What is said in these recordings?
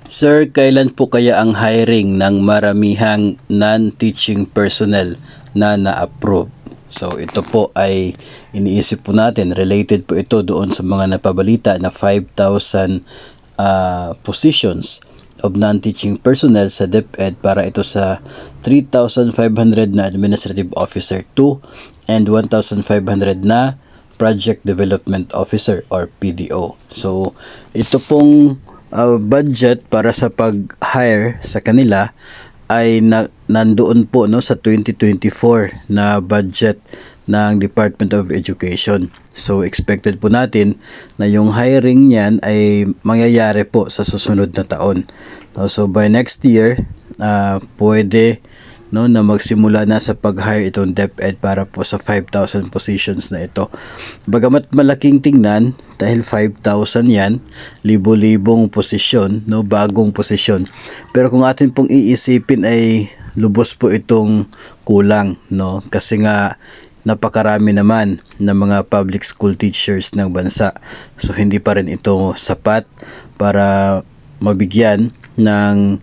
Sir, kailan po kaya ang hiring ng maramihang non-teaching personnel na na-approve? So ito po ay iniisip po natin, related po ito doon sa mga napabalita na 5,000 positions of non-teaching personnel sa DepEd para ito sa 3,500 na Administrative Officer 2 and 1,500 na Project Development Officer or PDO. So ito pong budget para sa pag-hire sa kanila ay nandoon po no sa 2024 na budget ng Department of Education. So expected po natin na yung hiring niyan ay mangyayari po sa susunod na taon. So by next year, pwede no na magsimula na sa pag-hire itong DepEd para po sa 5,000 positions na ito. Bagamat malaking tingnan dahil 5,000 yan, libo-libong posisyon, no, bagong posisyon. Pero kung atin pong iisipin ay lubos po itong kulang, no, kasi nga napakarami naman ng mga public school teachers ng bansa. So hindi pa rin ito sapat para mabigyan ng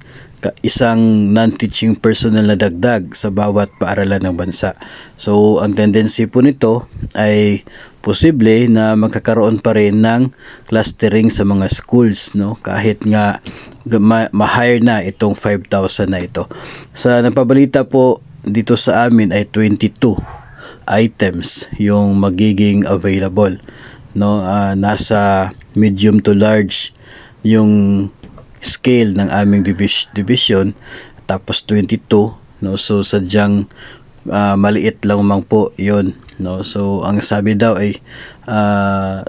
isang non-teaching personnel na dagdag sa bawat paaralan ng bansa. So ang tendency po nito ay posible na magkakaroon pa rin ng clustering sa mga schools, no, kahit nga ma-hire na itong 5,000 na ito. Sa napabalita po dito sa amin ay 22 items yung magiging available, no. Nasa medium to large yung scale ng aming division, tapos 22, no. So sadyang maliit lang mang po yon, no. So ang sabi daw ay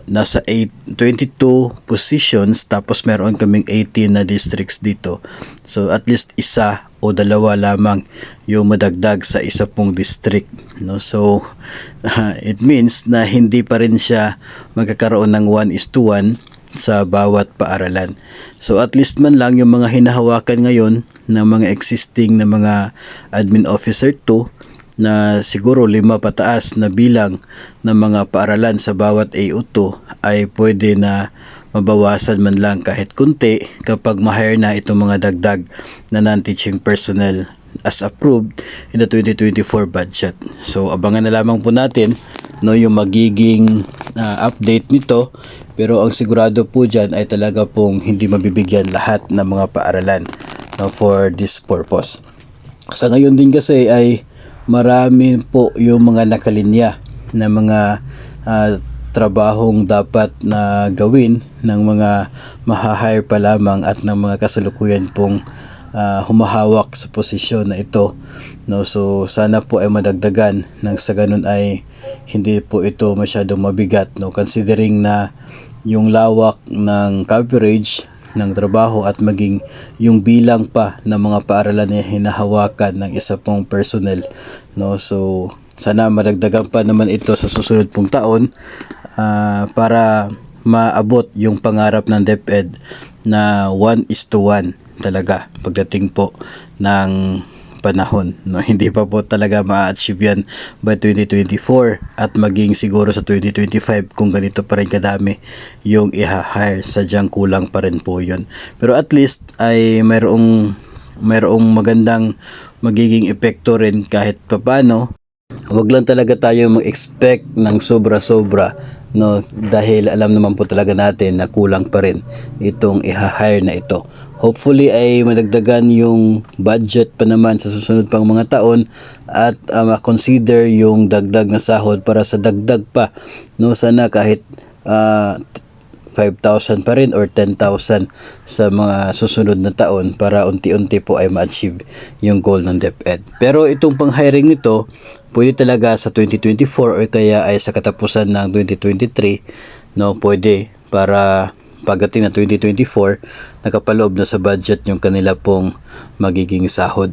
nasa 22 positions, tapos meron kaming 18 na districts dito. So at least isa o dalawa lamang yung madagdag sa isa pong district, no. So it means na hindi pa rin siya magkakaroon ng 1:1 sa bawat paaralan. So at least man lang yung mga hinahawakan ngayon ng mga existing na mga admin officer 2 na siguro 5 pataas na bilang ng mga paaralan sa bawat AO2 ay pwede na mabawasan man lang kahit kunti kapag ma-hire na itong mga dagdag na non-teaching personnel as approved in the 2024 budget. So abangan na lamang po natin, no, yung magiging update nito. Pero ang sigurado po dyan ay talaga pong hindi mabibigyan lahat ng mga paaralan, no, for this purpose. Sa ngayon din kasi ay marami po yung mga nakalinya na mga trabahong dapat na gawin ng mga maha-hire pa lamang at ng mga kasalukuyan pong humahawak sa posisyon na ito, no. So sana po ay madagdagan nang sa ganun ay hindi po ito masyadong mabigat, no, considering na yung lawak ng coverage ng trabaho at maging yung bilang pa ng mga paaralan na hinahawakan ng isa pong personnel, no. So sana madagdagan pa naman ito sa susunod pong taon para maabot yung pangarap ng DepEd na 1:1 talaga pagdating po ng panahon, no. Hindi pa po talaga ma-achieve yan by 2024 at maging siguro sa 2025 kung ganito pa rin kadami yung i-hire, sadyang kulang pa rin po yun. Pero at least ay mayroong magandang magiging epekto rin kahit papano. Wag lang talaga tayo mag-expect ng sobra-sobra, no, dahil alam naman po talaga natin na kulang pa rin itong i-hire na ito. Hopefully ay madagdagan yung budget pa naman sa susunod pang mga taon at ma-consider yung dagdag na sahod para sa dagdag pa, no. Sana kahit 5,000 pa rin or 10,000 sa mga susunod na taon para unti-unti po ay ma-achieve yung goal ng DepEd. Pero itong pang-hiring nito pwede talaga sa 2024 or kaya ay sa katapusan ng 2023, no, pwede para pagdating na 2024 nakapaloob na sa budget yung kanila pong magiging sahod.